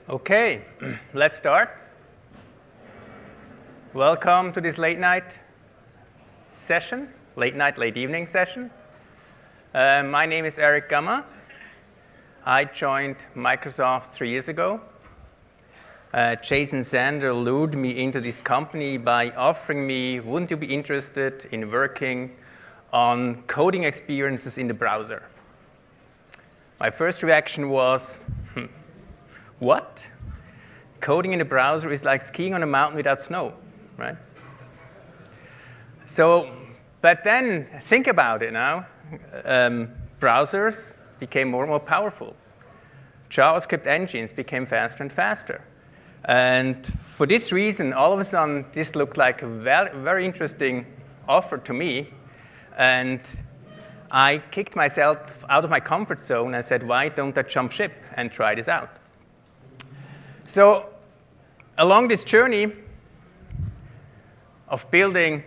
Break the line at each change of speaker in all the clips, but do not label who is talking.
Okay, let's start. Welcome to this late night session, late evening session. My name is Eric Gamma. I joined Microsoft 3 years ago. Jason Sander lured me into this company by offering me, wouldn't you be interested in working on coding experiences in the browser? My first reaction was, what? Coding in the browser is like skiing on a mountain without snow, right? So, but then think about it now. Browsers became more and more powerful. JavaScript engines became faster and faster. And for this reason, all of a sudden, this looked like a very interesting offer to me. And I kicked myself out of my comfort zone and said, why don't I jump ship and try this out? So along this journey of building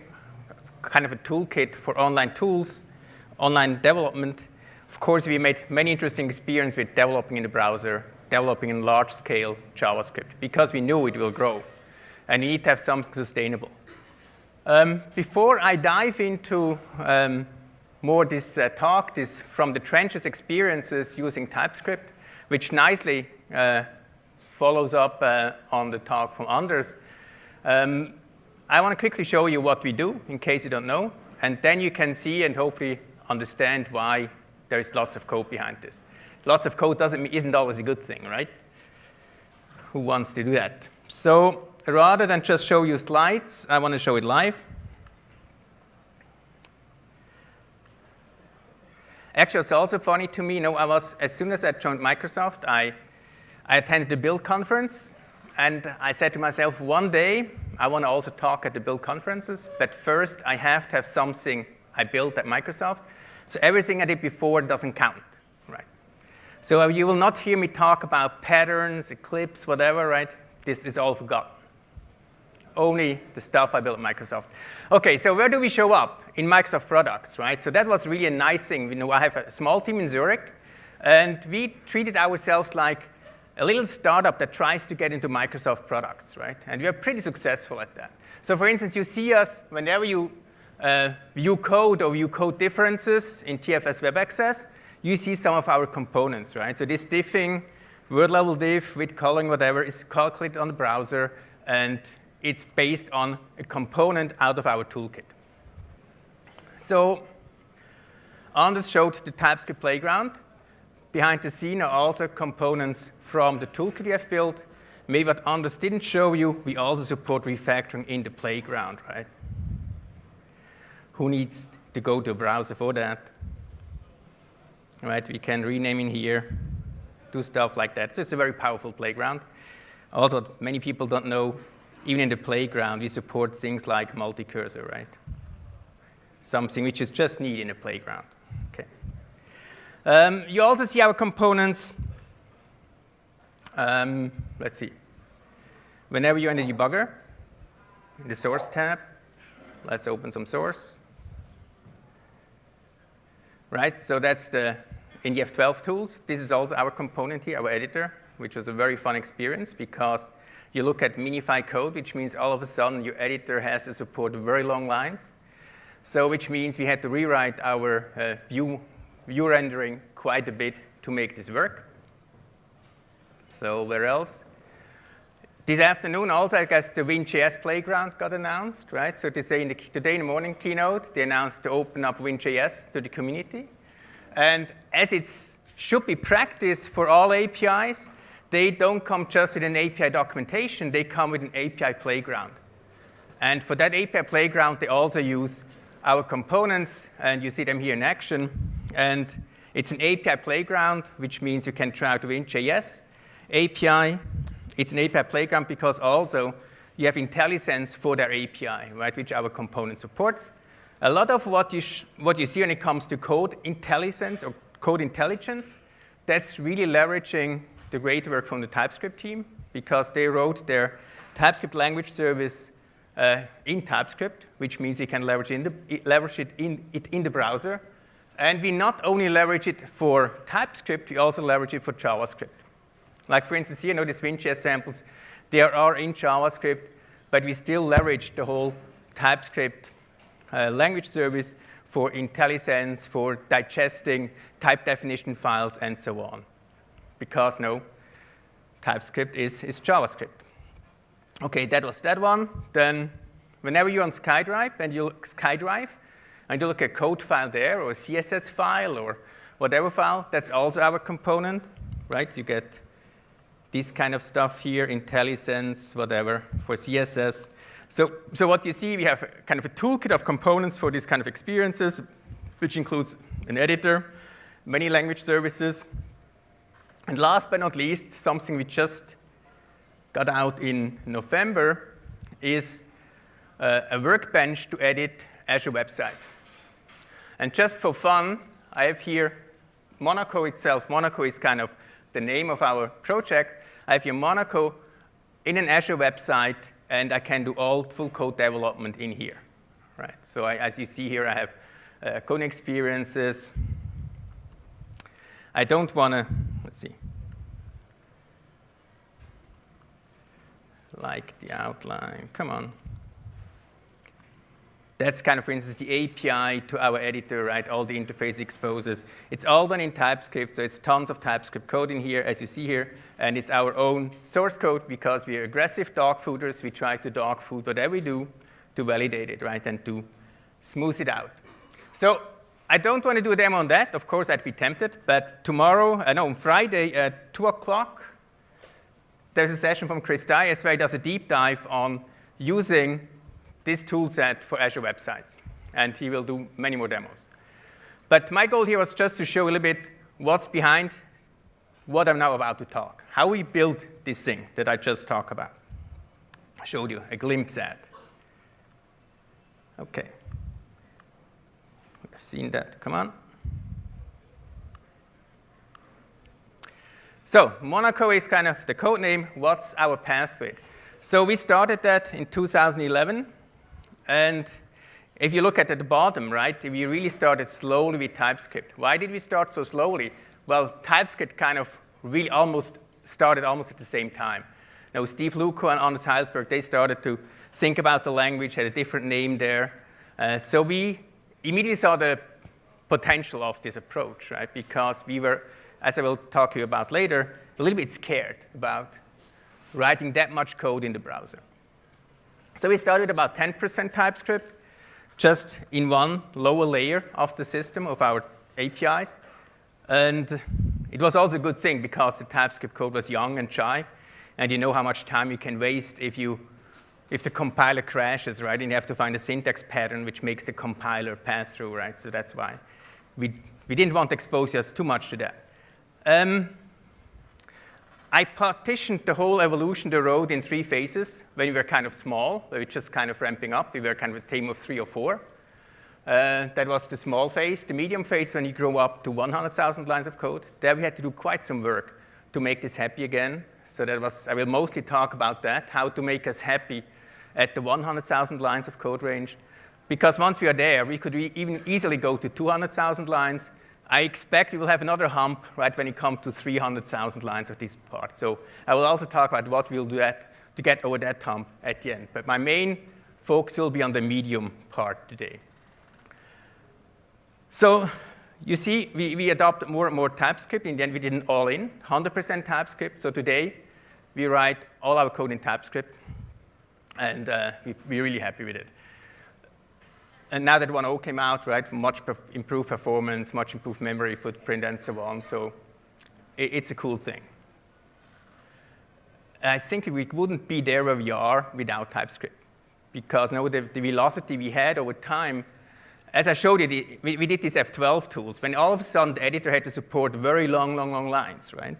kind of a toolkit for online tools, online development, of course, we made many interesting experiences with developing in the browser, developing in large-scale JavaScript, because we knew it will grow, and you need to have something sustainable. Before I dive into more this talk, this from the trenches experiences using TypeScript, which nicely follows up on the talk from Anders. I want to quickly show you what we do, in case you don't know, and then you can see and hopefully understand why there is lots of code behind this. Lots of code isn't always a good thing, right? Who wants to do that? So rather than just show you slides, I want to show it live. Actually, it's also funny to me. As soon as I joined Microsoft, I attended the Build conference, and I said to myself, one day, I want to also talk at the Build conferences, but first, I have to have something I built at Microsoft, so everything I did before doesn't count, right? So you will not hear me talk about patterns, Eclipse, whatever, right? This is all forgotten. Only the stuff I built at Microsoft. Okay, so where do we show up? In Microsoft products, right? So that was really a nice thing. I have a small team in Zurich, and we treated ourselves like a little startup that tries to get into Microsoft products, right? And we are pretty successful at that. So for instance, you see us whenever you view code or view code differences in TFS Web Access, you see some of our components, right? So this diffing, word level diff, with coloring, whatever, is calculated on the browser, and it's based on a component out of our toolkit. So Anders showed the TypeScript playground. Behind the scene are also components from the toolkit we have built. Maybe what Anders didn't show you, we also support refactoring in the playground, right? Who needs to go to a browser for that? Right, we can rename in here, do stuff like that. So it's a very powerful playground. Also, many people don't know, even in the playground, we support things like multi-cursor, right? Something which is just neat in a playground. Okay. You also see our components. Let's see. Whenever you're in the debugger, in the source tab, let's open some source. Right, so that's in the F12 tools. This is also our component here, our editor, which was a very fun experience because you look at minify code, which means all of a sudden your editor has to support very long lines. So which means we had to rewrite our view rendering quite a bit to make this work. So where else? This afternoon also, I guess, the Win.js playground got announced, right? So today in the morning keynote, they announced to open up Win.js to the community. And as it should be practice for all APIs, they don't come just with an API documentation, they come with an API playground. And for that API playground, they also use our components, and you see them here in action. And it's an API playground, which means you can try out the Win.js API. It's an API playground because also you have IntelliSense for their API, right, which our component supports. A lot of what you see when it comes to code IntelliSense or code intelligence, that's really leveraging the great work from the TypeScript team because they wrote their TypeScript language service in TypeScript, which means you can leverage it in the browser. And we not only leverage it for TypeScript, we also leverage it for JavaScript. Like for instance here, these Vue.js samples, they are in JavaScript, but we still leverage the whole TypeScript language service for IntelliSense, for digesting type definition files, and so on. Because TypeScript is JavaScript. Okay, that was that one. Then whenever you're on SkyDrive and you look at a code file there, or a CSS file, or whatever file, that's also our component, right? You get this kind of stuff here, IntelliSense, whatever, for CSS. So what you see, we have kind of a toolkit of components for these kind of experiences, which includes an editor, many language services, and last but not least, something we just got out in November is a workbench to edit Azure websites. And just for fun, I have here Monaco itself. Monaco is kind of the name of our project. I have here Monaco in an Azure website, and I can do all full code development in here. Right? So as you see here, I have coding experiences. I don't want to, let's see, like the outline. Come on. That's kind of, for instance, the API to our editor, right? All the interface exposes. It's all done in TypeScript, so it's tons of TypeScript code in here, as you see here. And it's our own source code because we are aggressive dog fooders. We try to dog food whatever we do to validate it, right? And to smooth it out. So I don't want to do a demo on that. Of course, I'd be tempted. But tomorrow, on Friday at 2 o'clock, there's a session from Chris Dias where he does a deep dive on using this tool set for Azure websites. And he will do many more demos. But my goal here was just to show a little bit what's behind what I'm now about to talk, how we built this thing that I just talked about. I showed you a glimpse at. OK. We've seen that. Come on. So Monaco is kind of the code name. What's our path to it? So we started that in 2011. And if you look at the bottom, right, we really started slowly with TypeScript. Why did we start so slowly? Well, TypeScript kind of really started almost at the same time. Now, Steve Luco and Anders Heilsberg, they started to think about the language, had a different name there. So we immediately saw the potential of this approach, right? Because we were, as I will talk to you about later, a little bit scared about writing that much code in the browser. So we started about 10% TypeScript, just in one lower layer of the system of our APIs. And it was also a good thing because the TypeScript code was young and shy. And you know how much time you can waste if the compiler crashes, right? And you have to find a syntax pattern which makes the compiler pass through, right? So that's why we didn't want to expose us too much to that. I partitioned the whole evolution of the road in 3 phases when we were kind of small. We were just kind of ramping up. We were kind of a team of 3 or 4. That was the small phase. The medium phase, when you grow up to 100,000 lines of code, there we had to do quite some work to make this happy again. So I will mostly talk about that, how to make us happy at the 100,000 lines of code range. Because once we are there, we could even easily go to 200,000 lines. I expect we will have another hump right when it comes to 300,000 lines of this part. So I will also talk about what we'll do to get over that hump at the end. But my main focus will be on the medium part today. So you see, we adopted more and more TypeScript. In the end, we did an all-in, 100% TypeScript. So today, we write all our code in TypeScript. And we're really happy with it. And now that 1.0 came out, right, much improved performance, much improved memory footprint, and so on. So it's a cool thing. I think we wouldn't be there where we are without TypeScript. Because now the velocity we had over time, as I showed you, we did these F12 tools. When all of a sudden the editor had to support very long lines, right?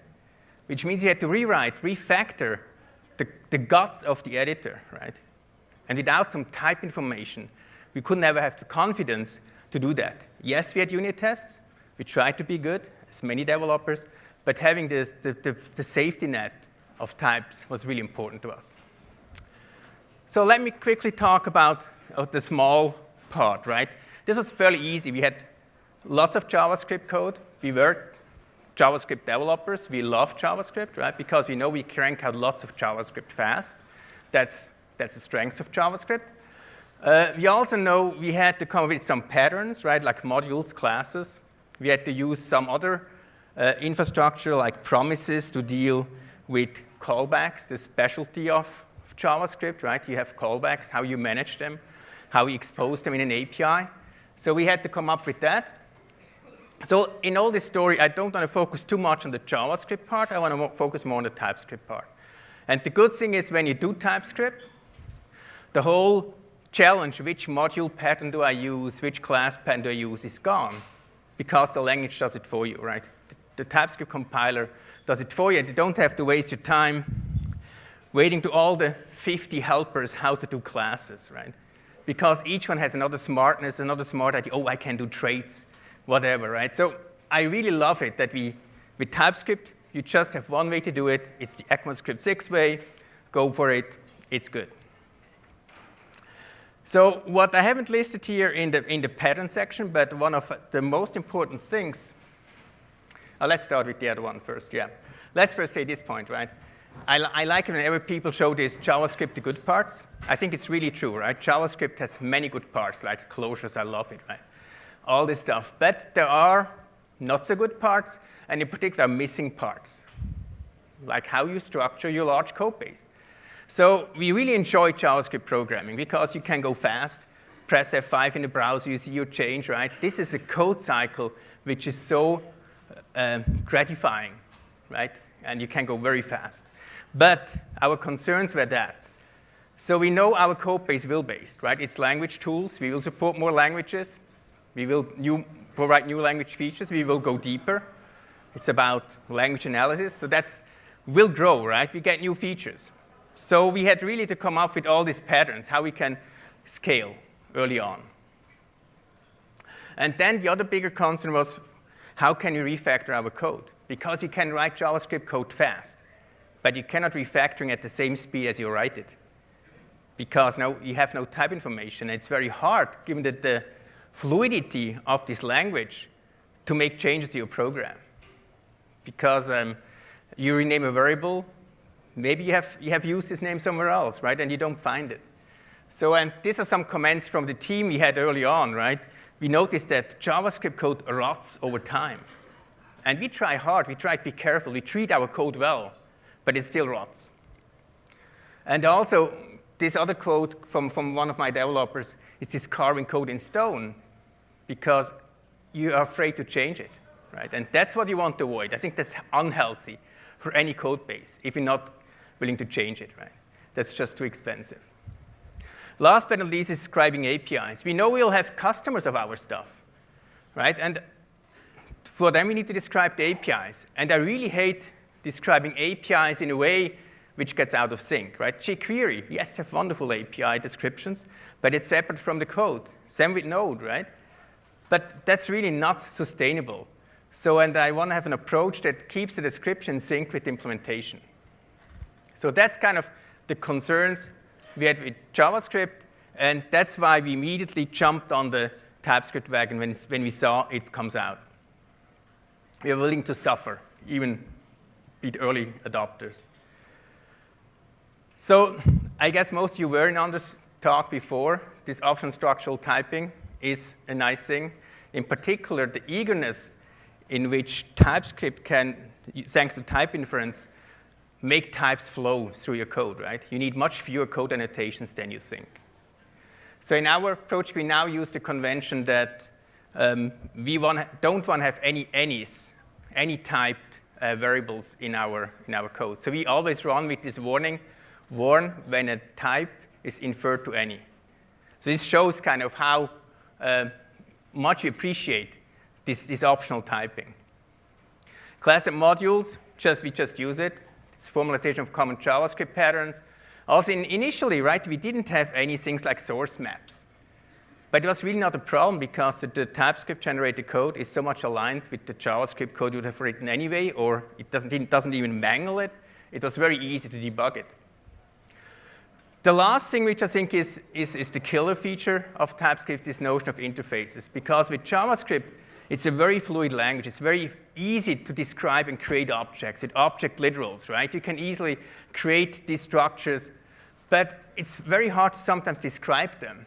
Which means you had to rewrite, refactor the guts of the editor, right? And without some type information, we could never have the confidence to do that. Yes, we had unit tests. We tried to be good, as many developers. But having the safety net of types was really important to us. So let me quickly talk about the small part, right? This was fairly easy. We had lots of JavaScript code. We were JavaScript developers, we love JavaScript, right? Because we know we crank out lots of JavaScript fast. That's the strength of JavaScript. We also know we had to come up with some patterns, right? Like modules, classes. We had to use some other infrastructure like promises to deal with callbacks, the specialty of JavaScript, right? You have callbacks, how you manage them, how you expose them in an API. So we had to come up with that. So in all this story, I don't want to focus too much on the JavaScript part. I want to focus more on the TypeScript part. And the good thing is when you do TypeScript, the whole challenge, which module pattern do I use, which class pattern do I use, is gone because the language does it for you, right? The TypeScript compiler does it for you, and you don't have to waste your time waiting to all the 50 helpers how to do classes, right? Because each one has another smartness, another smart idea. Oh, I can do traits, whatever, right? So I really love it that with TypeScript, you just have one way to do it. It's the ECMAScript 6 way. Go for it. It's good. So what I haven't listed here in the pattern section, but one of the most important things, let's start with the other one first, yeah. Let's first say this point, right? I like it whenever people show this JavaScript, the good parts. I think it's really true, right? JavaScript has many good parts, like closures, I love it, right? All this stuff. But there are not so good parts, and in particular, missing parts, like how you structure your large code base. So we really enjoy JavaScript programming because you can go fast, press F5 in the browser, you see your change, right? This is a code cycle which is so gratifying, right? And you can go very fast. But our concerns were that. So we know our code base will-based, right? It's language tools. We will support more languages. We will provide new language features. We will go deeper. It's about language analysis. So will grow, right? We get new features. So we had really to come up with all these patterns, how we can scale early on. And then the other bigger concern was, how can you refactor our code? Because you can write JavaScript code fast, but you cannot refactoring at the same speed as you write it. Because now you have no type information. It's very hard, given that the fluidity of this language, to make changes to your program. Because you rename a variable, maybe you have used this name somewhere else, right? And you don't find it. So, and these are some comments from the team we had early on, right? We noticed that JavaScript code rots over time. And we try hard. We try to be careful. We treat our code well, but it still rots. And also, this other quote from one of my developers is this carving code in stone, because you are afraid to change it, right? And that's what you want to avoid. I think that's unhealthy for any code base if you're not willing to change it, right? That's just too expensive. Last but not least is describing APIs. We know we'll have customers of our stuff, right? And for them, we need to describe the APIs. And I really hate describing APIs in a way which gets out of sync, right? jQuery, yes, they have wonderful API descriptions, but it's separate from the code. Same with Node, right? But that's really not sustainable. So, and I want to have an approach that keeps the description in sync with implementation. So that's kind of the concerns we had with JavaScript, and that's why we immediately jumped on the TypeScript wagon when we saw it comes out. We are willing to suffer, even be early adopters. So I guess most of you were in on this talk before. This optional structural typing is a nice thing. In particular, the eagerness in which TypeScript can, thanks to type inference, make types flow through your code, right? You need much fewer code annotations than you think. So in our approach, we now use the convention that we don't want to have any typed variables in our code. So we always run with this warn when a type is inferred to any. So this shows kind of how much we appreciate this optional typing. Class and modules, we just use it. It's formalization of common JavaScript patterns. Also, initially, right, we didn't have any things like source maps. But it was really not a problem because the TypeScript-generated code is so much aligned with the JavaScript code you would have written anyway, or it doesn't even mangle it. It was very easy to debug it. The last thing which I think is the killer feature of TypeScript is notion of interfaces. Because with JavaScript, It's a very fluid language. It's very easy to describe and create objects with object literals, right? You can easily create these structures, but it's very hard to sometimes describe them.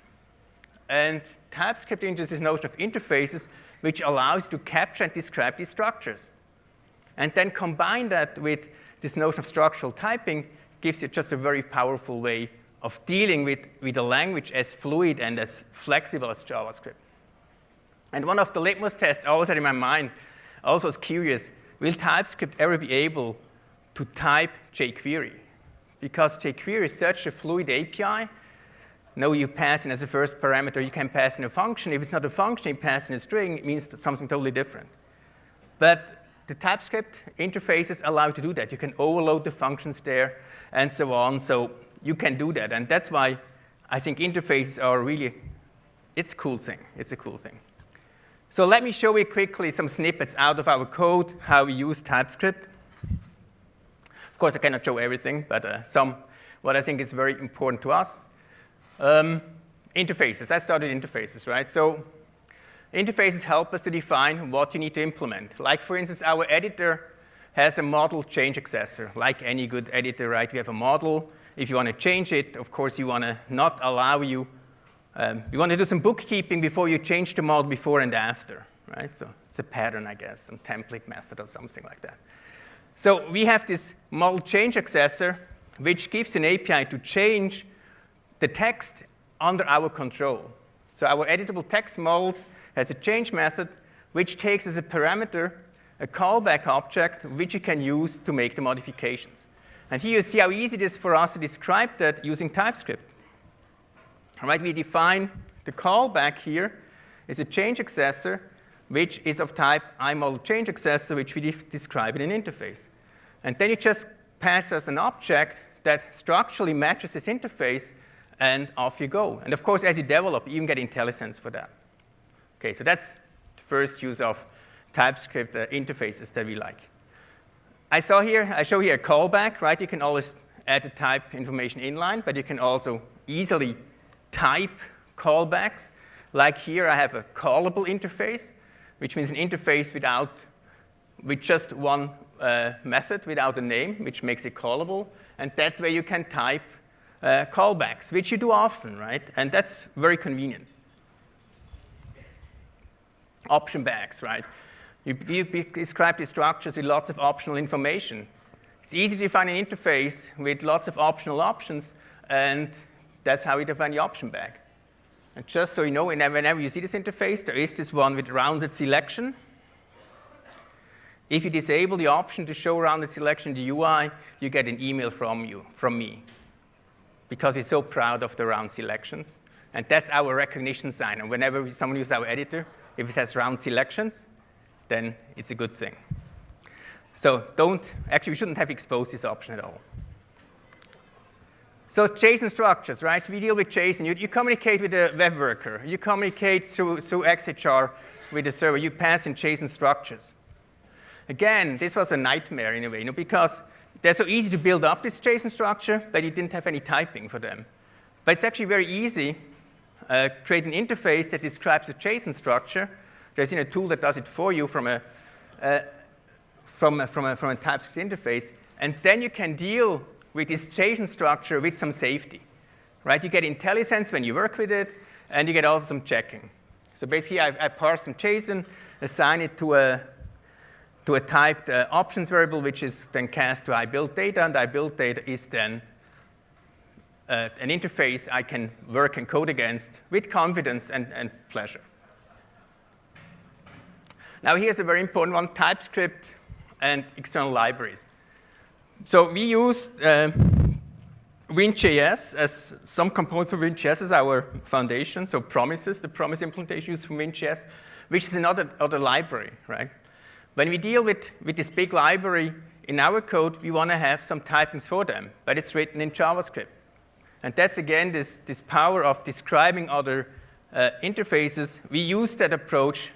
And TypeScript introduces this notion of interfaces, which allows you to capture and describe these structures. And then combine that with this notion of structural typing gives you just a very powerful way of dealing with a language as fluid and as flexible as JavaScript. And one of the litmus tests I always had in my mind, I also was curious, will TypeScript ever be able to type jQuery? Because jQuery is such a fluid API. No, you pass in as a first parameter, you can pass in a function. If it's not a function, you pass in a string, it means something totally different. But the TypeScript interfaces allow you to do that. You can overload the functions there and so on. So you can do that. And that's why I think interfaces are really, it's a cool thing. It's a cool thing. So let me show you quickly some snippets out of our code, how we use TypeScript. Of course, I cannot show everything, but some what I think is very important to us. Interfaces. I started interfaces, right? So interfaces help us to define what you need to implement. Like, for instance, our editor has a model change accessor. Like any good editor, right? We have a model. If you want to change it, of course, you want to not allow you want to do some bookkeeping before you change the model before and after, right? So it's a pattern, I guess, some template method or something like that. So we have this model change accessor, which gives an API to change the text under our control. So our editable text models has a change method, which takes as a parameter a callback object, which you can use to make the modifications. And here you see how easy it is for us to describe that using TypeScript. All right, we define the callback here is a change accessor, which is of type iModelChangeAccessor, which we describe in an interface. And then you just pass us an object that structurally matches this interface, and off you go. And of course, as you develop, you even get IntelliSense for that. Okay, so that's the first use of TypeScript interfaces that we like. I show here a callback, right? You can always add the type information inline, but you can also easily type callbacks. Like here, I have a callable interface, which means an interface with just one method without a name, which makes it callable. And that way you can type callbacks, which you do often, right? And that's very convenient. Option bags, right? You describe the structures with lots of optional information. It's easy to define an interface with lots of optional options, and that's how we define the option bag. And just so you know, whenever you see this interface, there is this one with rounded selection. If you disable the option to show rounded selection in the UI, you get an email from me, because we're so proud of the round selections. And that's our recognition sign. And whenever someone uses our editor, if it has round selections, then it's a good thing. So we shouldn't have exposed this option at all. So JSON structures, right? We deal with JSON. You communicate with a web worker. You communicate through XHR with the server. You pass in JSON structures. Again, this was a nightmare in a way, because they're so easy to build up this JSON structure, but you didn't have any typing for them. But it's actually very easy. Create an interface that describes a JSON structure. There's a tool that does it for you from a TypeScript interface, and then you can deal with this JSON structure with some safety, right? You get IntelliSense when you work with it, and you get also some checking. So basically, I parse some JSON, assign it to a typed options variable, which is then cast to iBuildData, and iBuildData is then an interface I can work and code against with confidence and pleasure. Now here's a very important one, TypeScript and external libraries. So we use Win.js as some components of Win.js as our foundation, so promises, the promise implementation used from Win.js, which is another library, right? When we deal with this big library in our code, we want to have some typings for them, but it's written in JavaScript. And that's, again, this power of describing other interfaces. We use that approach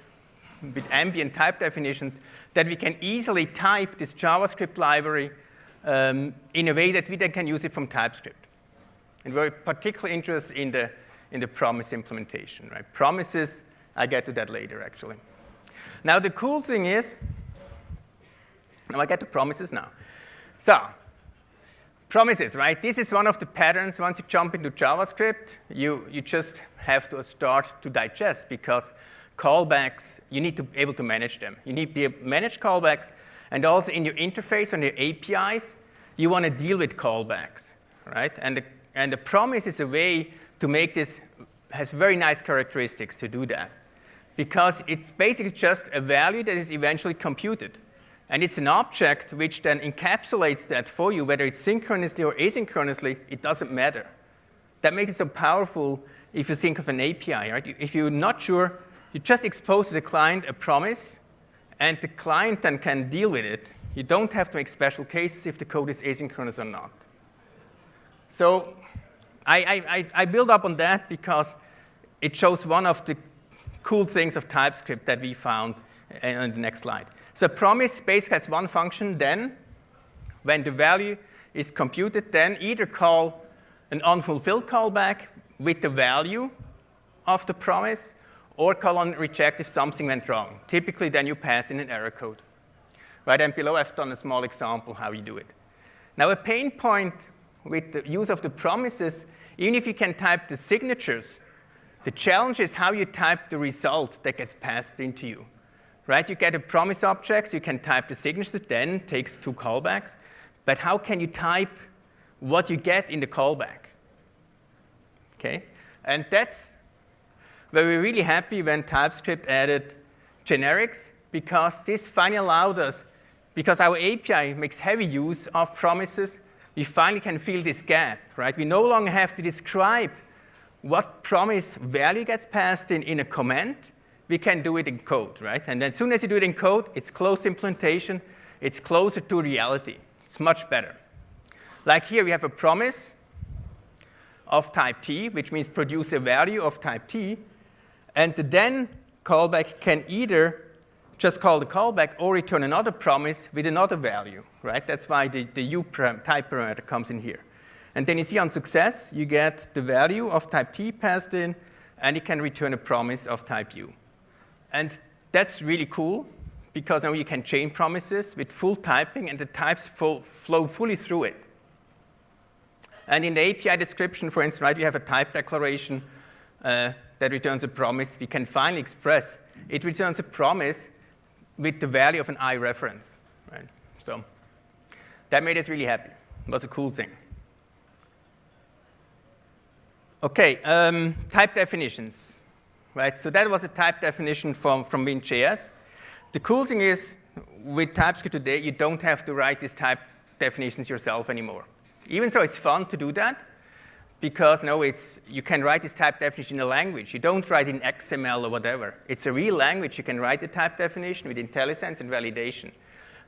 with ambient type definitions that we can easily type this JavaScript library in a way that we then can use it from TypeScript. And we're particularly interested in the promise implementation, right? Promises, I get to that later, actually. Now, the cool thing is, now I get to promises now. So, promises, right? This is one of the patterns. Once you jump into JavaScript, you just have to start to digest, because callbacks, you need to be able to manage them. You need to be able to manage callbacks, and also in your interface on your APIs, you want to deal with callbacks, right? And the promise is a way to make this, has very nice characteristics to do that, because it's basically just a value that is eventually computed. And it's an object which then encapsulates that for you, whether it's synchronously or asynchronously, it doesn't matter. That makes it so powerful if you think of an API, right? If you're not sure, you just expose to the client a promise, and the client then can deal with it. You don't have to make special cases if the code is asynchronous or not. So I build up on that because it shows one of the cool things of TypeScript that we found on the next slide. So promise basically has one function. Then, when the value is computed, then either call an unfulfilled callback with the value of the promise, or call on reject if something went wrong. Typically, then you pass in an error code. Right, and below I've done a small example how you do it. Now, a pain point with the use of the promises, even if you can type the signatures, the challenge is how you type the result that gets passed into you. Right? You get a promise object, so you can type the signature, then takes 2 callbacks. But how can you type what you get in the callback? Okay? And that's where we're really happy when TypeScript added generics, because this finally allowed us, because our API makes heavy use of promises, we finally can fill this gap, right? We no longer have to describe what promise value gets passed in a command. We can do it in code, right? And then as soon as you do it in code, it's close implementation. It's closer to reality. It's much better. Like here, we have a promise of type T, which means produce a value of type T. And the then callback can either just call the callback or return another promise with another value, right? That's why the type parameter comes in here. And then you see on success, you get the value of type T passed in, and it can return a promise of type U. And that's really cool, because now you can chain promises with full typing, and the types flow fully through it. And in the API description, for instance, right, you have a type declaration that returns a promise. We can finally express it returns a promise with the value of an I reference. Right? So that made us really happy. It was a cool thing. OK, type definitions. Right, so that was a type definition from Win.js. The cool thing is, with TypeScript today, you don't have to write these type definitions yourself anymore. Even so, it's fun to do that, because you can write this type definition in a language. You don't write in XML or whatever. It's a real language. You can write the type definition with IntelliSense and validation.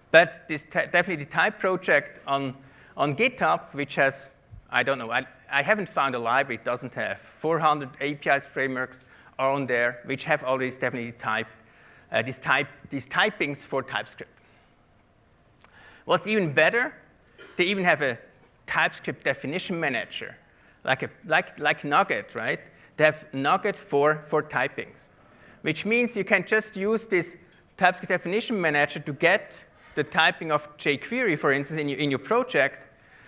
But this definitely the type project on GitHub, which has, I don't know, I haven't found a library it doesn't have. 400 APIs frameworks are on there, which have always definitely typed these typings for TypeScript. What's even better, they even have a TypeScript definition manager, like Nugget, right? They have Nugget for typings, which means you can just use this TypeScript definition manager to get the typing of jQuery, for instance, in your project.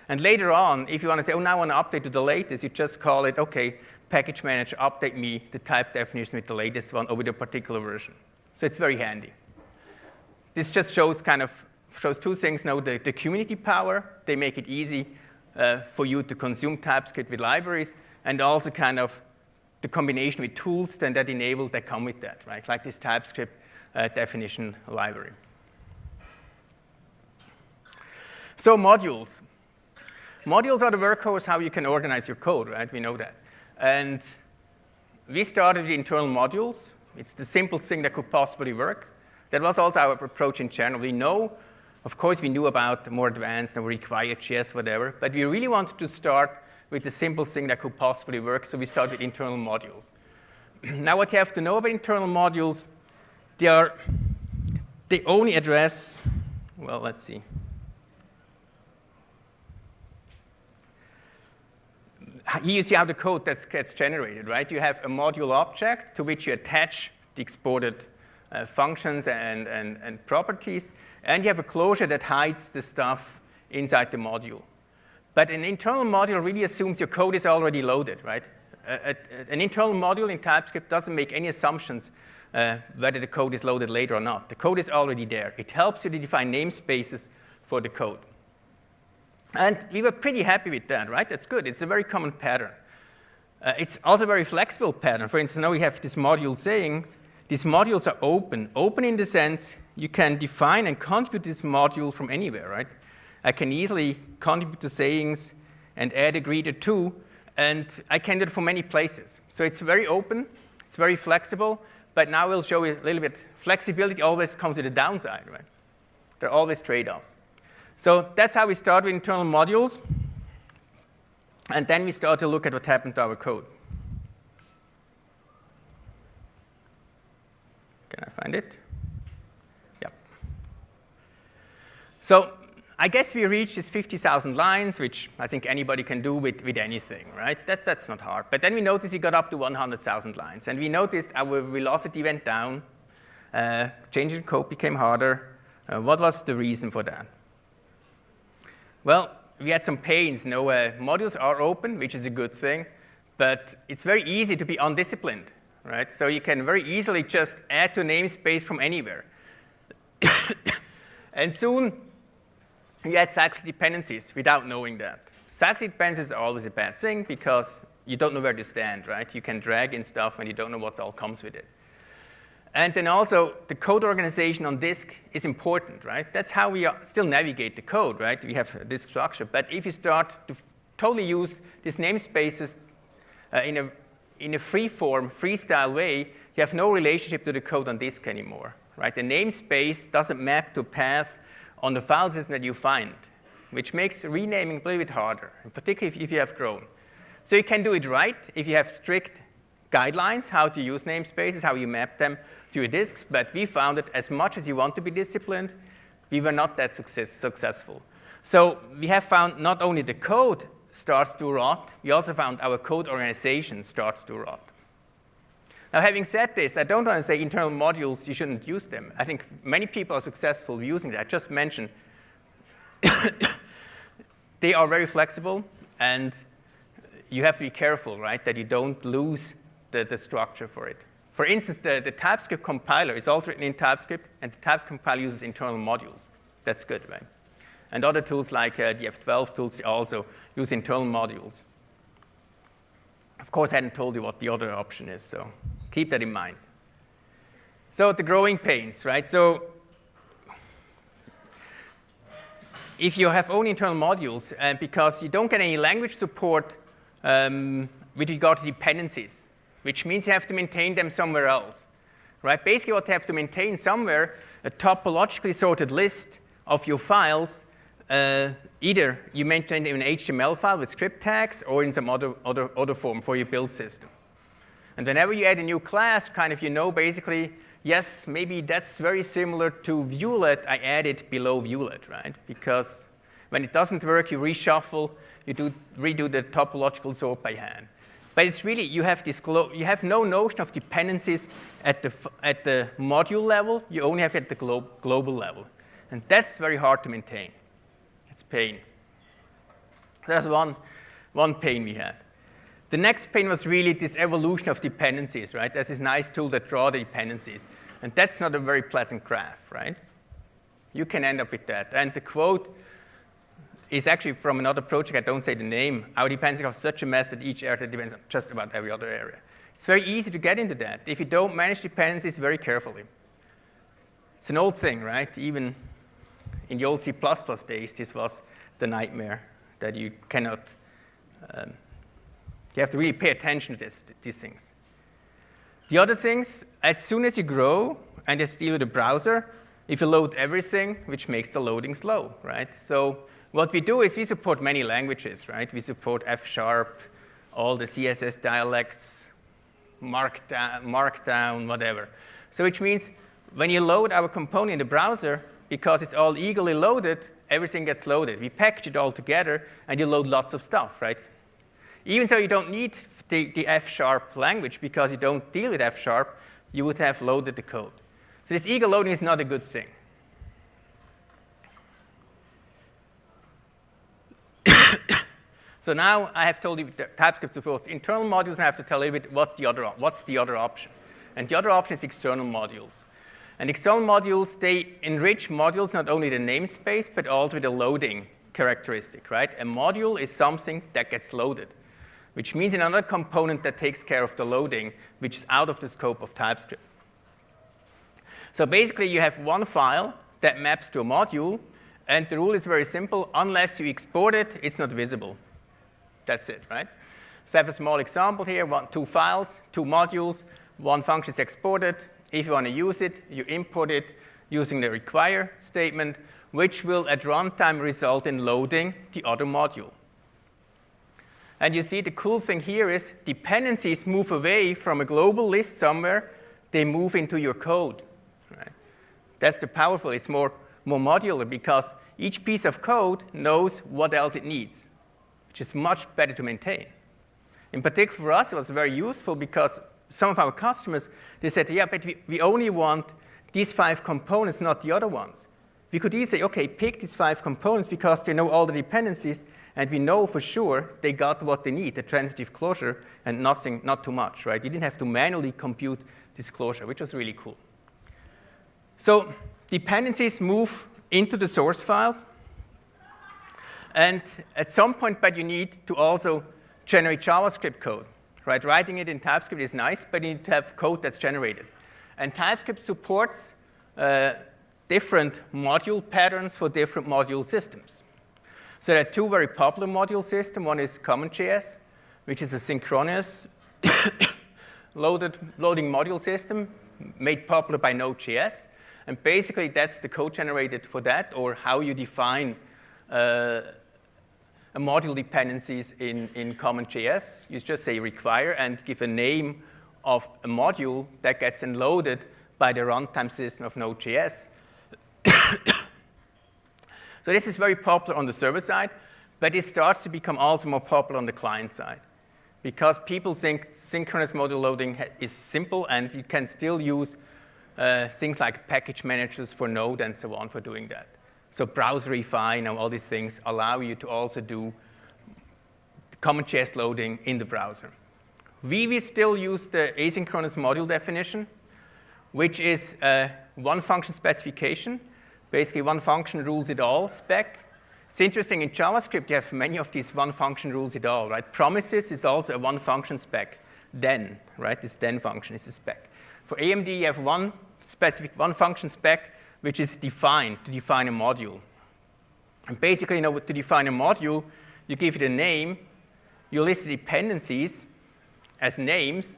And later on, if you want to say, oh, now I want to update to the latest, you just call it, OK, package manager, update me the type definition with the latest one or with a particular version. So it's very handy. This just shows 2 things. Now, the community power. They make it easy for you to consume TypeScript with libraries, and also the combination with tools that come with that, right? Like this TypeScript definition library. So modules. Modules are the workhorse how you can organize your code, right? We know that. And we started with internal modules. It's the simplest thing that could possibly work. That was also our approach in general. We know, of course, we knew about the more advanced, required JS, whatever. But we really wanted to start with the simplest thing that could possibly work. So we started with internal modules. Now, what you have to know about internal modules, they only address, well, let's see. Here you see how the code that gets generated, right? You have a module object to which you attach the exported functions and properties, and you have a closure that hides the stuff inside the module. But an internal module really assumes your code is already loaded, right? An internal module in TypeScript doesn't make any assumptions whether the code is loaded later or not. The code is already there. It helps you to define namespaces for the code. And we were pretty happy with that, right? That's good. It's a very common pattern. It's also a very flexible pattern. For instance, now we have this module saying these modules are open. Open in the sense you can define and contribute this module from anywhere, right? I can easily contribute to sayings and add a greeter too, and I can do it from many places. So it's very open, it's very flexible, but now we'll show you a little bit. Flexibility always comes with a downside, right? There are always trade-offs. So that's how we start with internal modules, and then we start to look at what happened to our code. Can I find it? Yep. So I guess we reached this 50,000 lines, which I think anybody can do with anything, right? That's not hard. But then we noticed we got up to 100,000 lines, and we noticed our velocity went down, changing code became harder. What was the reason for that? Well, we had some pains. Modules are open, which is a good thing, but it's very easy to be undisciplined, right? So you can very easily just add to a namespace from anywhere. And soon, you add cyclic dependencies without knowing that. Cyclic dependencies are always a bad thing because you don't know where to stand, right? You can drag in stuff and you don't know what all comes with it. And then also, the code organization on disk is important, right? That's how we still navigate the code, right? We have a disk structure. But if you start to totally use these namespaces in a free-form, freestyle way, you have no relationship to the code on disk anymore, right? The namespace doesn't map to a path on the file system that you find, which makes renaming a little bit harder, particularly if you have grown. So you can do it right if you have strict guidelines, how to use namespaces, how you map them to your disks, but we found that as much as you want to be disciplined, we were not that successful. So we have found not only the code starts to rot, we also found our code organization starts to rot. Now, having said this, I don't want to say internal modules, you shouldn't use them. I think many people are successful using that. I just mentioned they are very flexible, and you have to be careful, right, that you don't lose the structure for it. For instance, the TypeScript compiler is also written in TypeScript, and the TypeScript compiler uses internal modules. That's good, right? And other tools like the F12 tools also use internal modules. Of course, I hadn't told you what the other option is, so keep that in mind. So the growing pains, right? So if you have only internal modules, because you don't get any language support with regard to dependencies, which means you have to maintain them somewhere else, right? Basically, what you have to maintain somewhere, a topologically sorted list of your files. Either you maintain in an HTML file with script tags or in some other form for your build system. And whenever you add a new class, kind of you know basically, yes, maybe that's very similar to Violet. I add it below Violet, right? Because when it doesn't work, you reshuffle, you redo the topological sort by hand. But it's really, you have no notion of dependencies at the module level. You only have it at the global level. And that's very hard to maintain. It's pain. That's one pain we had. The next pain was really this evolution of dependencies, right? There's this nice tool that draws the dependencies. And that's not a very pleasant graph, right? You can end up with that. And the quote is actually from another project. I don't say the name. Our dependencies are such a mess that each area depends on just about every other area. It's very easy to get into that if you don't manage dependencies very carefully. It's an old thing, right? Even in the old C++ days, this was the nightmare that you cannot, you have to really pay attention to these things. The other things, as soon as you grow and you deal with the browser, if you load everything, which makes the loading slow, right? So what we do is we support many languages, right? We support F#, all the CSS dialects, Markdown, whatever. So which means when you load our component in the browser, because it's all eagerly loaded, everything gets loaded. We package it all together, and you load lots of stuff, right? Even though you don't need the F# language because you don't deal with F#, you would have loaded the code. So this eager loading is not a good thing. So now I have told you that TypeScript supports internal modules, and I have to tell you a bit what's the other option. And the other option is external modules. And external modules, they enrich modules, not only the namespace, but also the loading characteristic, right? A module is something that gets loaded, which means another component that takes care of the loading, which is out of the scope of TypeScript. So basically, you have one file that maps to a module, and the rule is very simple. Unless you export it, it's not visible. That's it, right? So I have a small example here, two files, two modules, one function is exported. If you want to use it, you import it using the require statement, which will at runtime result in loading the other module. And you see the cool thing here is dependencies move away from a global list somewhere, they move into your code. Right? That's the powerful, it's more modular because each piece of code knows what else it needs, which is much better to maintain. In particular for us, it was very useful because some of our customers, they said, yeah, but we only want these 5 components, not the other ones. We could easily say, okay, pick these 5 components because they know all the dependencies, and we know for sure they got what they need, the transitive closure, and nothing, not too much, right? You didn't have to manually compute this closure, which was really cool. So dependencies move into the source files, and at some point, but you need to also generate JavaScript code, right? Writing it in TypeScript is nice, but you need to have code that's generated. And TypeScript supports different module patterns for different module systems. So there are 2 very popular module systems. One is CommonJS, which is a synchronous loading module system made popular by Node.js. And basically, that's the code generated for that, or how you define a module dependencies in CommonJS. You just say require and give a name of a module that gets then loaded by the runtime system of Node.js. So this is very popular on the server side, but it starts to become also more popular on the client side because people think synchronous module loading is simple and you can still use things like package managers for Node and so on for doing that. So Browserify and all these things allow you to also do CommonJS loading in the browser. We still use the asynchronous module definition, which is one function specification. Basically, one function rules it all spec. It's interesting, in JavaScript, you have many of these one function rules it all, right? Promises is also a one function spec. Then, right? This then function is a spec. For AMD, you have one function spec, which is defined to define a module. And basically, to define a module, you give it a name, you list the dependencies as names,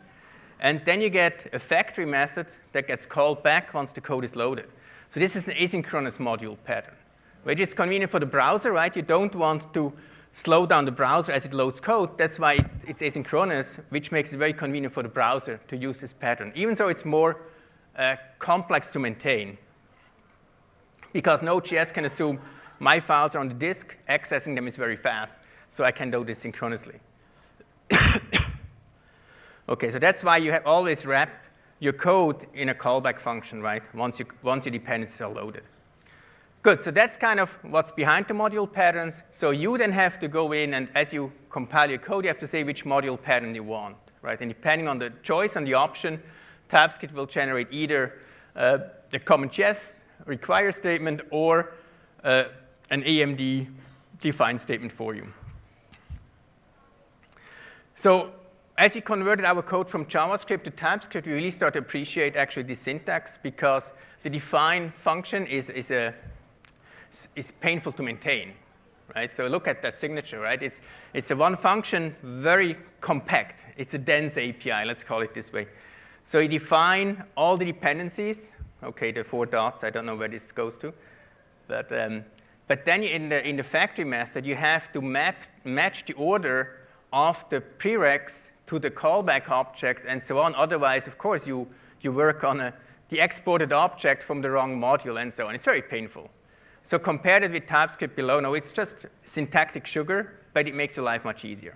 and then you get a factory method that gets called back once the code is loaded. So this is an asynchronous module pattern, which is convenient for the browser, right? You don't want to slow down the browser as it loads code. That's why it's asynchronous, which makes it very convenient for the browser to use this pattern, even though it's more complex to maintain. Because Node.js can assume my files are on the disk, accessing them is very fast, so I can do this synchronously. Okay, so that's why you always wrap your code in a callback function, right, once your dependencies are loaded. Good, so that's kind of what's behind the module patterns. So you then have to go in, and as you compile your code, you have to say which module pattern you want, right? And depending on the choice and the option, TypeScript will generate either the CommonJS require statement or an AMD define statement for you. So as we converted our code from JavaScript to TypeScript, we really start to appreciate actually the syntax because the define function is painful to maintain, right? So look at that signature, right? It's a one function, very compact. It's a dense API, let's call it this way. So you define all the dependencies. Okay, the 4 dots, I don't know where this goes to. But then in the factory method, you have to match the order of the prereqs to the callback objects and so on. Otherwise, of course, you work on the exported object from the wrong module and so on. It's very painful. So compare it with TypeScript below. No, it's just syntactic sugar, but it makes your life much easier.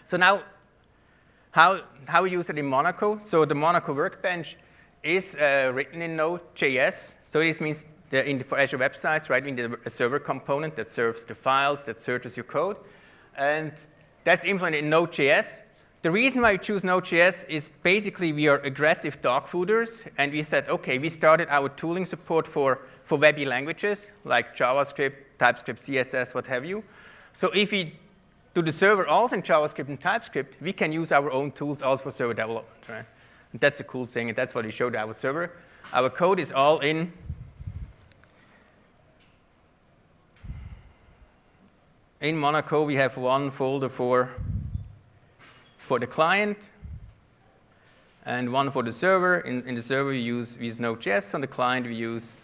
So now, how we use it in Monaco. So the Monaco workbench is written in Node.js. So this means for Azure websites, right, we need a server component that serves the files, that searches your code. And that's implemented in Node.js. The reason why we choose Node.js is basically we are aggressive dog fooders, and we said, OK, we started our tooling support for webby languages like JavaScript, TypeScript, CSS, what have you. So if we do the server also in JavaScript and TypeScript, we can use our own tools also for server development, right? And that's a cool thing, and that's what we showed our server. Our code is all in Monaco. We have one folder for the client and one for the server. In the server, we use Node.js. On the client, we use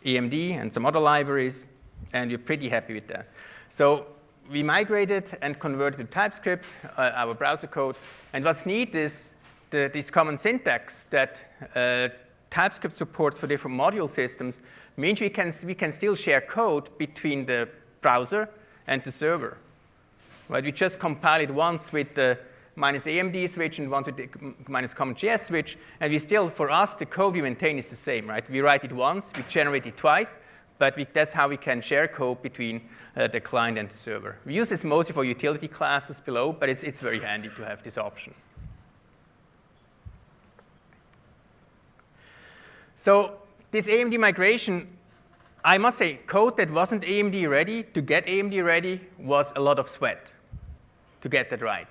AMD and some other libraries, and we're pretty happy with that. So we migrated and converted to TypeScript, our browser code. And what's neat is this common syntax that TypeScript supports for different module systems means we can still share code between the browser and the server. Right? We just compile it once with the -AMD switch and once with the -CommonJS switch, and we still, for us, the code we maintain is the same, right? We write it once, we generate it twice, but that's how we can share code between the client and the server. We use this mostly for utility classes below, but it's very handy to have this option. So this AMD migration, I must say, code that wasn't AMD ready, to get AMD ready, was a lot of sweat to get that right.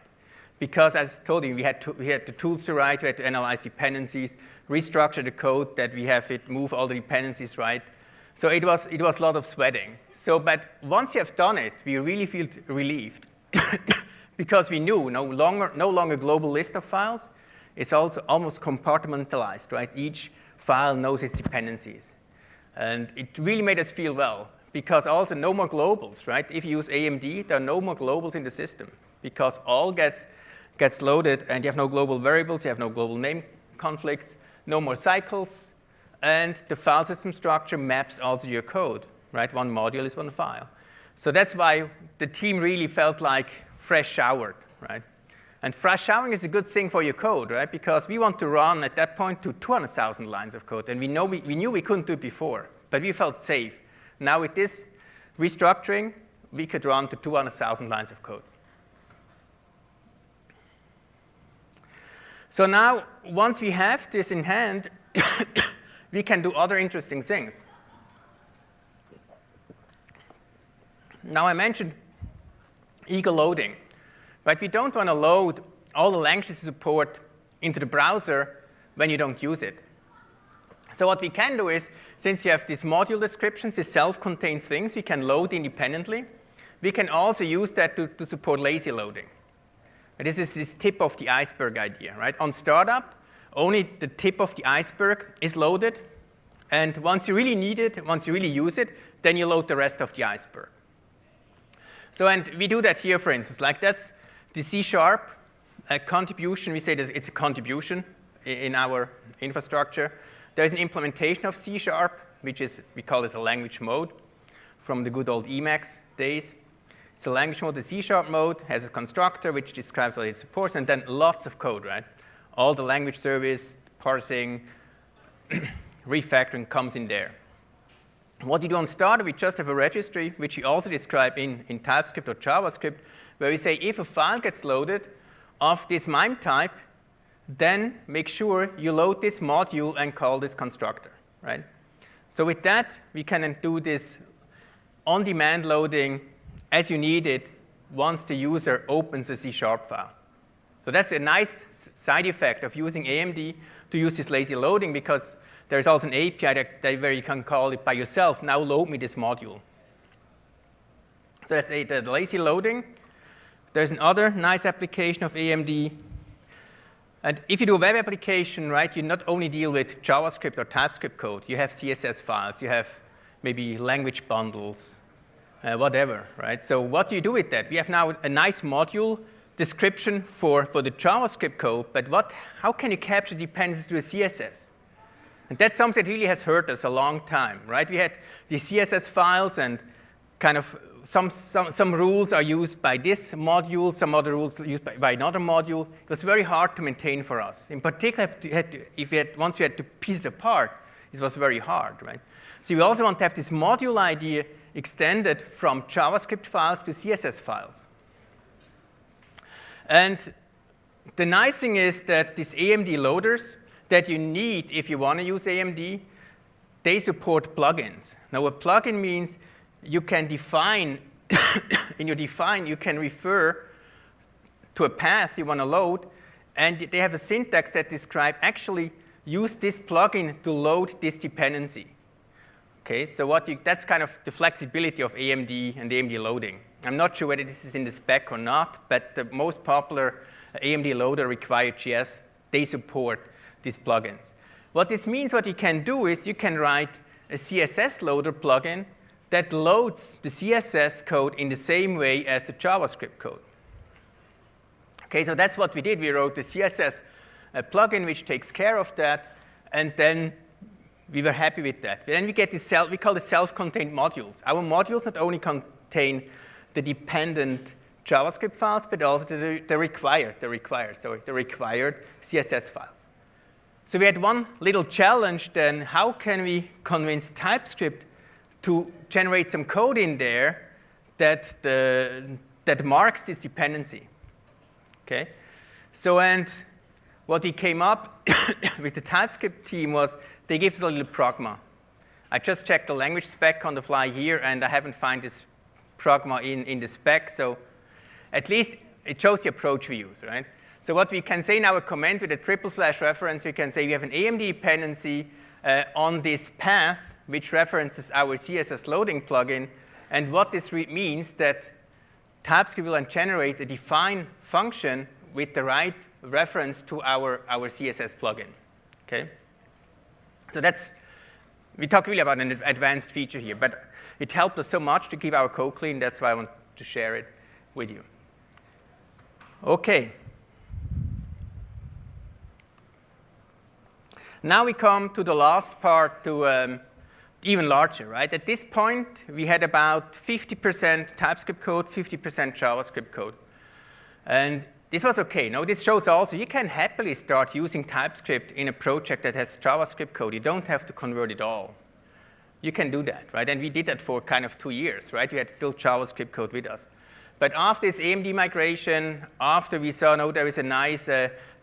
Because, as I told you, we had the tools to write, we had to analyze dependencies, restructure the code that we have it move all the dependencies right. So it was a lot of sweating. So, but once you have done it, we really feel relieved because we knew no longer global list of files. It's also almost compartmentalized, right? Each file knows its dependencies. And it really made us feel well because also no more globals, right? If you use AMD, there are no more globals in the system because all gets loaded and you have no global variables, you have no global name conflicts, no more cycles, and the file system structure maps also your code, right? One module is one file. So that's why the team really felt like fresh showered, right? And fresh showering is a good thing for your code, right? Because we want to run at that point to 200,000 lines of code, and we knew we couldn't do it before, but we felt safe. Now with this restructuring, we could run to 200,000 lines of code. So now, once we have this in hand, we can do other interesting things. Now I mentioned eager loading, but we don't want to load all the languages support into the browser when you don't use it. So what we can do is, since you have these module descriptions, these self-contained things, we can load independently. We can also use that to support lazy loading. And this is this tip of the iceberg idea, right? On startup, only the tip of the iceberg is loaded. And once you really need it, once you really use it, then you load the rest of the iceberg. So, and we do that here, for instance. Like that's the C# contribution. We say that it's a contribution in our infrastructure. There's an implementation of C#, which is, we call it a language mode from the good old Emacs days. It's a language mode. The C# mode has a constructor which describes what it supports, and then lots of code, right? All the language service, parsing, refactoring comes in there. What you do on startup, we just have a registry, which we also describe in TypeScript or JavaScript, where we say if a file gets loaded of this MIME type, then make sure you load this module and call this constructor, right? So with that, we can do this on-demand loading as you need it once the user opens a C# file. So that's a nice side effect of using AMD to use this lazy loading, because there's also an API where you can call it by yourself, now load me this module. So that's the lazy loading. There's another nice application of AMD. And if you do a web application, right, you not only deal with JavaScript or TypeScript code, you have CSS files, you have maybe language bundles, whatever, right? So what do you do with that? We have now a nice module description for the JavaScript code, but how can you capture dependencies to the CSS? And that's something that really has hurt us a long time, right? We had these CSS files, and kind of some rules are used by this module, some other rules are used by another module. It was very hard to maintain for us. In particular, once we had to piece it apart, it was very hard, right? So we also want to have this module idea extended from JavaScript files to CSS files. And the nice thing is that these AMD loaders that you need if you want to use AMD, they support plugins. Now, a plugin means you can define, in your define, you can refer to a path you want to load, and they have a syntax that describes, actually, use this plugin to load this dependency. Okay, so that's kind of the flexibility of AMD and AMD loading. I'm not sure whether this is in the spec or not, but the most popular AMD loader required JS, they support these plugins. What this means, what you can do is you can write a CSS loader plugin that loads the CSS code in the same way as the JavaScript code. Okay, so that's what we did. We wrote the CSS plugin which takes care of that, and then we were happy with that. Then we get this we call the self-contained modules. Our modules not only contain the dependent JavaScript files, but also the required CSS files. So we had one little challenge then: how can we convince TypeScript to generate some code in there that marks this dependency? Okay, so and what we came up with the TypeScript team was they give us a little pragma. I just checked the language spec on the fly here, and I haven't found this pragma in the spec, so at least it shows the approach we use, right? So what we can say in our comment with a / reference, we can say we have an AMD dependency on this path, which references our CSS loading plugin, and what this means that TypeScript will then generate a define function with the right reference to our CSS plugin, okay? So we talk really about an advanced feature here, but it helped us so much to keep our code clean, that's why I want to share it with you. Okay. Now we come to the last part, to even larger, right? At this point, we had about 50% TypeScript code, 50% JavaScript code. And this was okay. Now, this shows also you can happily start using TypeScript in a project that has JavaScript code. You don't have to convert it all. You can do that, right? And we did that for kind of 2 years, right? We had still JavaScript code with us. But after this AMD migration, after we saw, no, there is a nice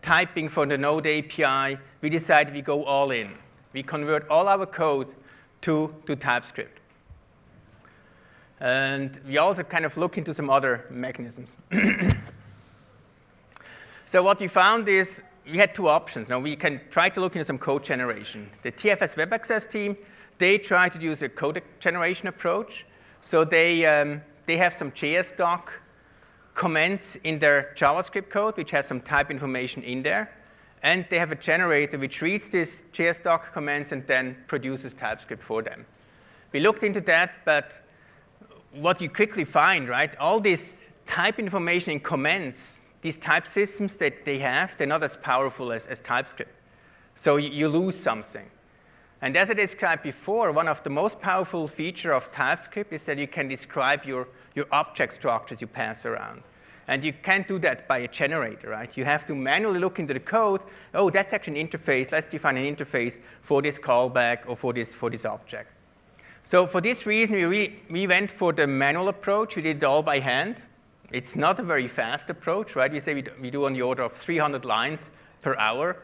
typing for the Node API, we decided we go all in. We convert all our code to TypeScript. And we also kind of look into some other mechanisms. So what we found is we had 2 options. Now, we can try to look into some code generation. The TFS Web Access team, they try to use a code generation approach. So they have some JSDoc comments in their JavaScript code, which has some type information in there. And they have a generator which reads these JSDoc comments and then produces TypeScript for them. We looked into that, but what you quickly find, right, all this type information in comments, these type systems that they have, they're not as powerful as TypeScript. So you lose something. And as I described before, one of the most powerful features of TypeScript is that you can describe your object structures you pass around. And you can't do that by a generator, right? You have to manually look into the code. Oh, that's actually an interface. Let's define an interface for this callback or for this object. So for this reason, we went for the manual approach. We did it all by hand. It's not a very fast approach, right? We say we do on the order of 300 lines per hour.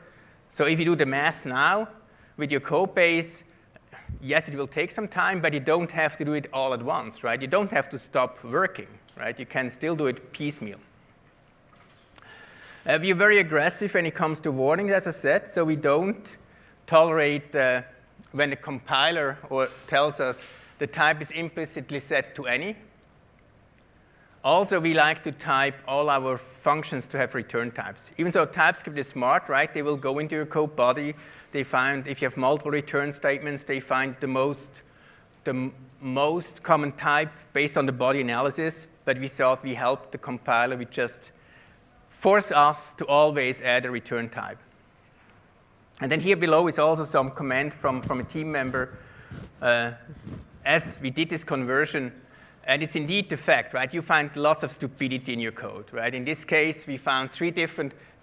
So if you do the math now with your code base, yes, it will take some time, but you don't have to do it all at once, right? You don't have to stop working, right? You can still do it piecemeal. We are very aggressive when it comes to warnings, as I said, so we don't tolerate when the compiler tells us the type is implicitly set to any. Also, we like to type all our functions to have return types. Even though TypeScript is smart, right? They will go into your code body. They find, if you have multiple return statements, they find the most common type based on the body analysis. But we thought we helped the compiler. We just force us to always add a return type. And then here below is also some comment from a team member. As we did this conversion, And it's indeed the fact, right? You find lots of stupidity in your code, right? In this case, we found we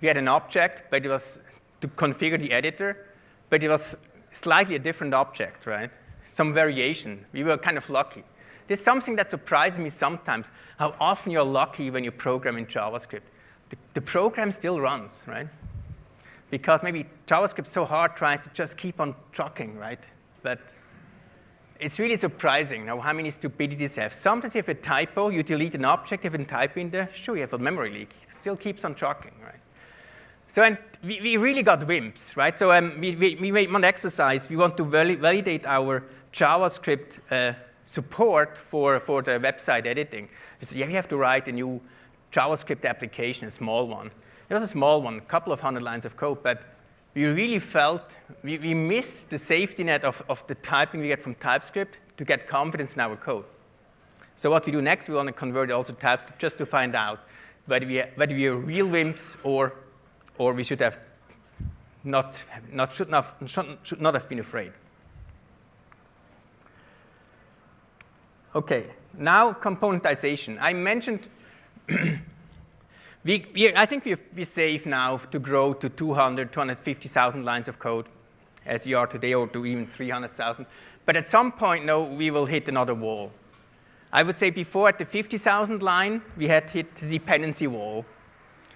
had an object, but it was to configure the editor, but it was slightly a different object, right? Some variation. We were kind of lucky. There's something that surprises me sometimes, how often you're lucky when you program in JavaScript. The program still runs, right? Because maybe JavaScript so hard tries to just keep on trucking, right? But it's really surprising how many stupidities have. Sometimes you have a typo, you delete an object, you have a typo in there, sure, you have a memory leak. It still keeps on trucking, right? So and we really got wimps, right? So we made one exercise. We want to validate our JavaScript support for the website editing. So yeah, we have to write a new JavaScript application, a small one. It was a small one, a couple of hundred lines of code, but we really felt we missed the safety net of the typing we get from TypeScript to get confidence in our code. So what we do next, we want to convert it also to TypeScript just to find out whether we are real wimps or we should not have been afraid. Okay, now componentization. I mentioned I think we're safe now to grow to 250,000 lines of code as we are today, or to even 300,000. But at some point, no, we will hit another wall. I would say before at the 50,000 line, we had hit the dependency wall.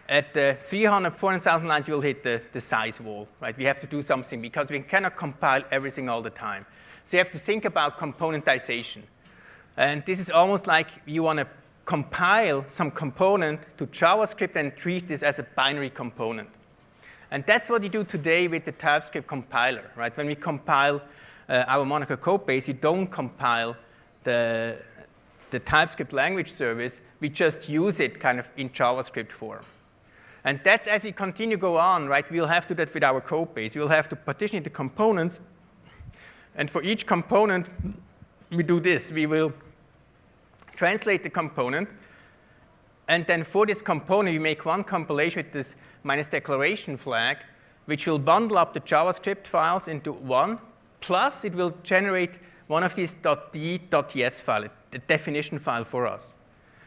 At the 300,000, 400,000 lines, we will hit the size wall, right? We have to do something because we cannot compile everything all the time. So you have to think about componentization. And this is almost like you want to compile some component to JavaScript and treat this as a binary component. And that's what you do today with the TypeScript compiler, right? When we compile our Monaco code base, we don't compile the TypeScript language service. We just use it kind of in JavaScript form. And that's as we continue to go on, right? We'll have to do that with our code base. We'll have to partition it to components. And for each component, we do this. We will translate the component, and then for this component, we make one compilation with this -declaration flag, which will bundle up the JavaScript files into one, plus it will generate one of these .d.ts file, the definition file for us.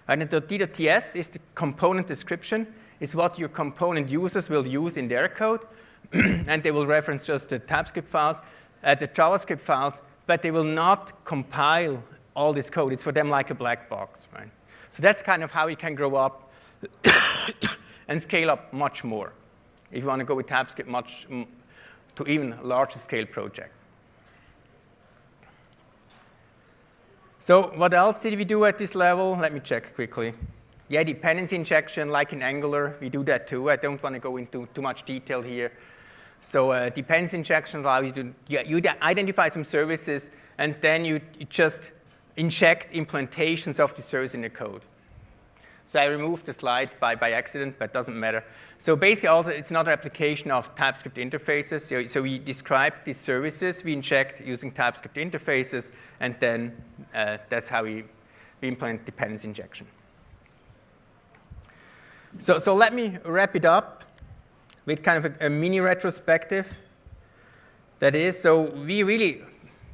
And the .d.ts is the component description, is what your component users will use in their code, and they will reference just the TypeScript files, the JavaScript files, but they will not compile all this code. It's for them like a black box, right? So that's kind of how you can grow up and scale up much more if you want to go with TypeScript to even larger scale projects. So what else did we do at this level? Let me check quickly. Yeah, dependency injection, like in Angular, we do that too. I don't want to go into too much detail here. So dependency injection allows you to you identify some services, and then you just inject implementations of the service in the code. So I removed the slide by accident, but it doesn't matter. So basically, also, it's another application of TypeScript interfaces. So we describe these services, we inject using TypeScript interfaces, and then that's how we implement dependency injection. So let me wrap it up with kind of a mini retrospective. That is, so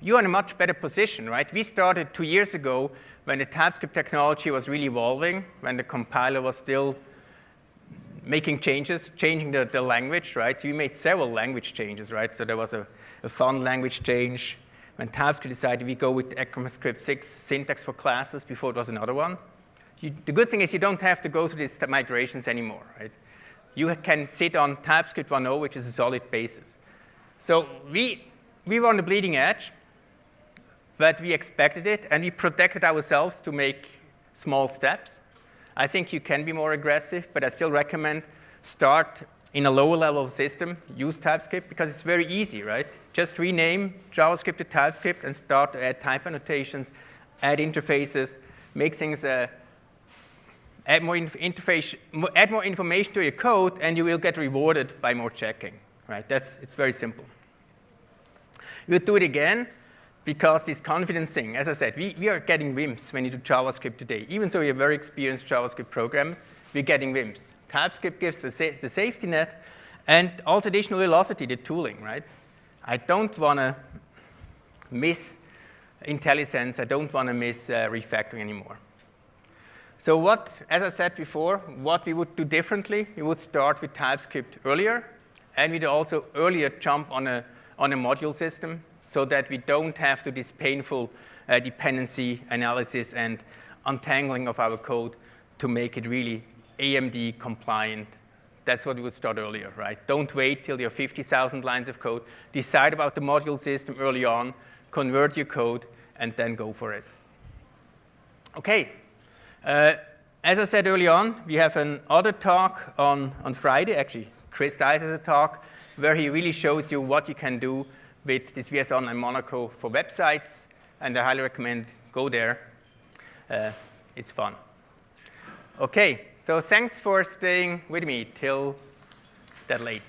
you're in a much better position, right? We started 2 years ago when the TypeScript technology was really evolving, when the compiler was still making changes, changing the language, right? We made several language changes, right? So there was a font language change. When TypeScript decided we go with ECMAScript 6 syntax for classes, before it was another one. The good thing is you don't have to go through these migrations anymore, right? You can sit on TypeScript 1.0, which is a solid basis. So we were on the bleeding edge, but we expected it, and we protected ourselves to make small steps. I think you can be more aggressive, but I still recommend start in a lower level of system, use TypeScript, because it's very easy, right? Just rename JavaScript to TypeScript and start to add type annotations, add interfaces, make things, add more information to your code, and you will get rewarded by more checking, right? It's very simple. We'll do it again, because this confidence thing, as I said, we are getting wimps when you do JavaScript today. Even though you're very experienced JavaScript programmers, we're getting wimps. TypeScript gives the safety net, and also additional velocity, the tooling, right? I don't want to miss IntelliSense. I don't want to miss refactoring anymore. So what, as I said before, what we would do differently, we would start with TypeScript earlier, and we'd also earlier jump on a module system so that we don't have to do this painful dependency analysis and untangling of our code to make it really AMD compliant. That's what we would start earlier, right? Don't wait till you have 50,000 lines of code. Decide about the module system early on, convert your code, and then go for it. OK. As I said early on, we have another talk on Friday. Actually, Chris Dice has a talk where he really shows you what you can do with this VS Online Monaco for websites. And I highly recommend go there. It's fun. OK, so thanks for staying with me till that late.